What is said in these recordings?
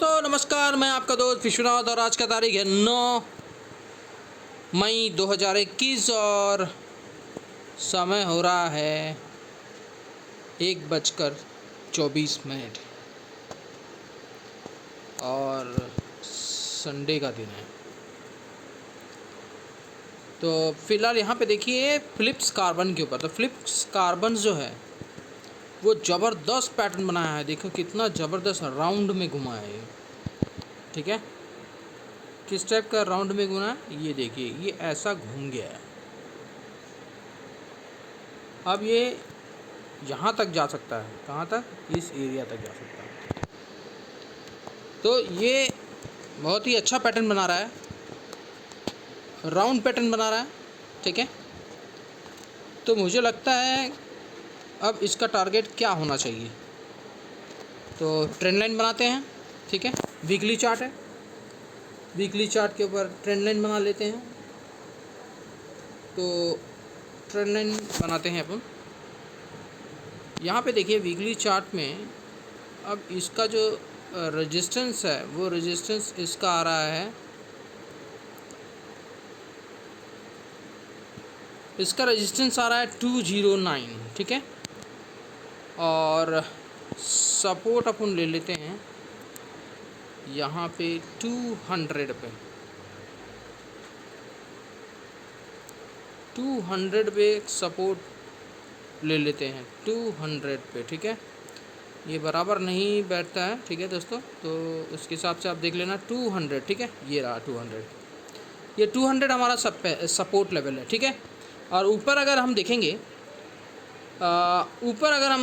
Hello नमस्कार, मैं आपका दोस्त विश्वनाथ और आज का तारीख है 9 मई 2021 और समय हो रहा है 1:24 और संडे का दिन है। तो फिलहाल यहाँ पे देखिए फ़िलिप्स कार्बन के ऊपर। तो फ़िलिप्स कार्बन जो है वो ज़बरदस्त पैटर्न बनाया है। देखो कितना ज़बरदस्त राउंड में घुमा है ये, ठीक है। किस टाइप का राउंड में घुमा है ये देखिए, ये ऐसा घूम गया है। अब ये यहाँ तक जा सकता है, कहाँ तक? इस एरिया तक जा सकता है। तो ये बहुत ही अच्छा पैटर्न बना रहा है, राउंड पैटर्न बना रहा है, ठीक है। तो मुझे लगता है अब इसका टारगेट क्या होना चाहिए। तो ट्रेंड लाइन बनाते हैं, ठीक है। वीकली चार्ट है, वीकली चार्ट के ऊपर ट्रेंड लाइन बना लेते हैं। तो ट्रेंड लाइन बनाते हैं अपन। यहाँ पे देखिए वीकली चार्ट में अब इसका जो रेजिस्टेंस है वो रेजिस्टेंस इसका आ रहा है, इसका रेजिस्टेंस आ रहा है 209, ठीक है। और सपोर्ट अपन ले लेते हैं यहाँ पे 200 पे, 200 पे सपोर्ट ले लेते हैं 200 पे, ठीक है। ये बराबर नहीं बैठता है, ठीक है दोस्तों। तो उसके हिसाब से आप देख लेना 200, ठीक है। ये रहा 200, ये 200 हमारा सपोर्ट लेवल है, ठीक है। और ऊपर अगर हम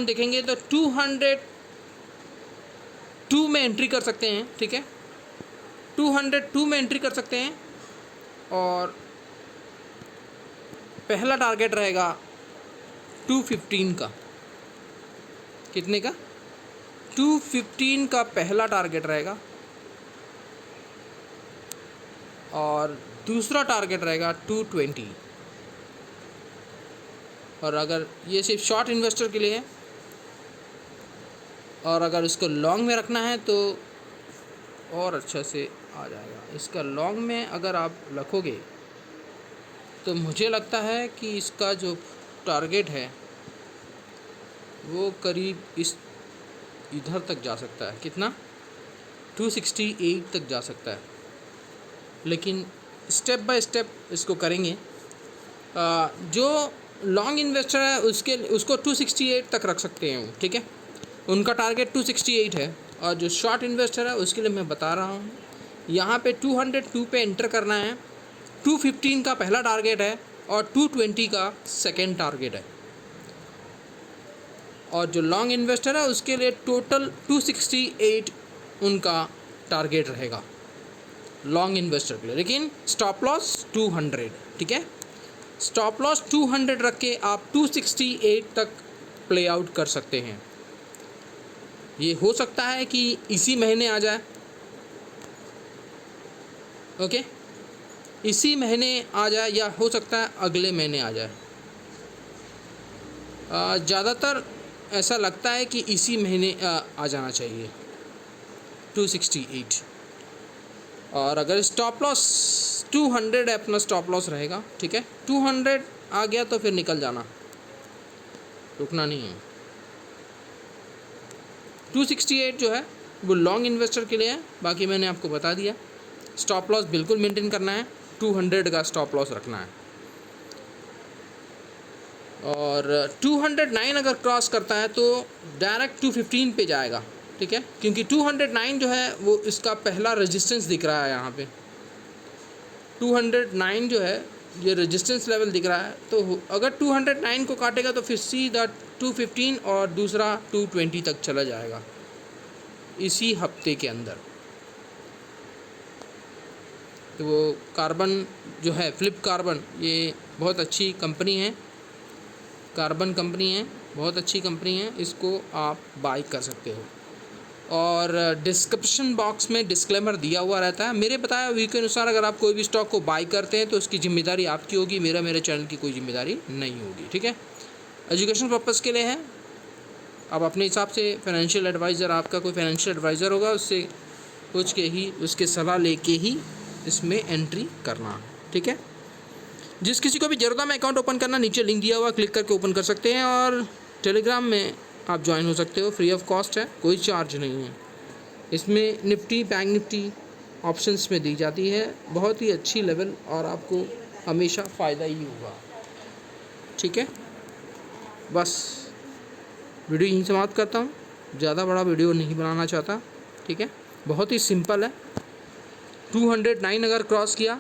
देखेंगे तो 202 में एंट्री कर सकते हैं, ठीक है। 202 में एंट्री कर सकते हैं और पहला टारगेट रहेगा 215 का। कितने का? 215 का पहला टारगेट रहेगा और दूसरा टारगेट रहेगा 220। और अगर ये सिर्फ शॉर्ट इन्वेस्टर के लिए है और अगर इसको लॉन्ग में रखना है तो और अच्छा से आ जाएगा। इसका लॉन्ग में अगर आप रखोगे तो मुझे लगता है कि इसका जो टारगेट है वो करीब इस इधर तक जा सकता है। कितना? 268 तक जा सकता है। लेकिन स्टेप बाय स्टेप इसको करेंगे। जो लॉन्ग इन्वेस्टर है उसको 268 तक रख सकते हैं वो, ठीक है। उनका टारगेट 268 है। और जो शॉर्ट इन्वेस्टर है उसके लिए मैं बता रहा हूँ यहाँ पे 202 पे एंटर करना है। 215 का पहला टारगेट है और 220 का सेकेंड टारगेट है। और जो लॉन्ग इन्वेस्टर है उसके लिए टोटल 268 उनका टारगेट रहेगा लॉन्ग इन्वेस्टर के लिए। लेकिन स्टॉप लॉस 200, ठीक है। स्टॉप लॉस 200 रख के आप 268 तक प्ले आउट कर सकते हैं। ये हो सकता है कि इसी महीने आ जाए, ओके, इसी महीने आ जाए या हो सकता है अगले महीने आ जाए। ज़्यादातर ऐसा लगता है कि इसी महीने आ जाना चाहिए 268। और अगर स्टॉप लॉस 200 है, अपना स्टॉप लॉस रहेगा, ठीक है। 200 आ गया तो फिर निकल जाना, रुकना नहीं है। 268 जो है वो लॉन्ग इन्वेस्टर के लिए है। बाकी मैंने आपको बता दिया। स्टॉप लॉस बिल्कुल मेंटेन करना है, 200 का स्टॉप लॉस रखना है। और 209 अगर क्रॉस करता है तो डायरेक्ट 215 पे जाएगा, ठीक है। क्योंकि 209 जो है वो इसका पहला रेजिस्टेंस दिख रहा है। यहाँ पे 209 जो है ये रेजिस्टेंस लेवल दिख रहा है। तो अगर 209 को काटेगा तो फिर सीधा 215 और दूसरा 220 तक चला जाएगा इसी हफ्ते के अंदर। तो वो कार्बन जो है फ़िलिप्स कार्बन, ये बहुत अच्छी कंपनी है, कार्बन कंपनी है, बहुत अच्छी कंपनी है। इसको आप बाई कर सकते हो। और डिस्क्रिप्शन बॉक्स में डिस्क्लेमर दिया हुआ रहता है। मेरे बताया हुए के अनुसार अगर आप कोई भी स्टॉक को बाई करते हैं तो उसकी ज़िम्मेदारी आपकी होगी, मेरे चैनल की कोई ज़िम्मेदारी नहीं होगी, ठीक है। एजुकेशन पर्पज़ के लिए है। आप अपने हिसाब से फाइनेंशियल एडवाइज़र, आपका कोई फाइनेंशियल एडवाइज़र होगा, उससे पूछ के ही, उसके सलाह लेके ही इसमें एंट्री करना है, ठीक है। जिस किसी को भी ज़रूरत है अकाउंट ओपन करना, नीचे लिंक दिया हुआ, क्लिक करके ओपन कर सकते हैं। और टेलीग्राम में आप ज्वाइन हो सकते हो, फ्री ऑफ कॉस्ट है, कोई चार्ज नहीं है। इसमें निफ्टी, बैंक निफ्टी ऑप्शंस में दी जाती है, बहुत ही अच्छी लेवल, और आपको हमेशा फ़ायदा ही होगा, ठीक है। बस वीडियो यहीं समाप्त करता हूँ, ज़्यादा बड़ा वीडियो नहीं बनाना चाहता, ठीक है। बहुत ही सिंपल है। 209 अगर क्रॉस किया,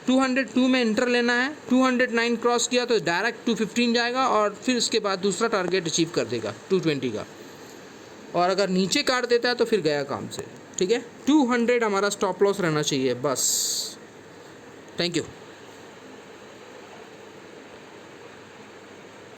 202 में एंटर लेना है, 209 क्रॉस किया तो डायरेक्ट 215 जाएगा, और फिर उसके बाद दूसरा टारगेट अचीव कर देगा 220 का। और अगर नीचे काट देता है तो फिर गया काम से, ठीक है। 200 हमारा स्टॉप लॉस रहना चाहिए बस। Thank you.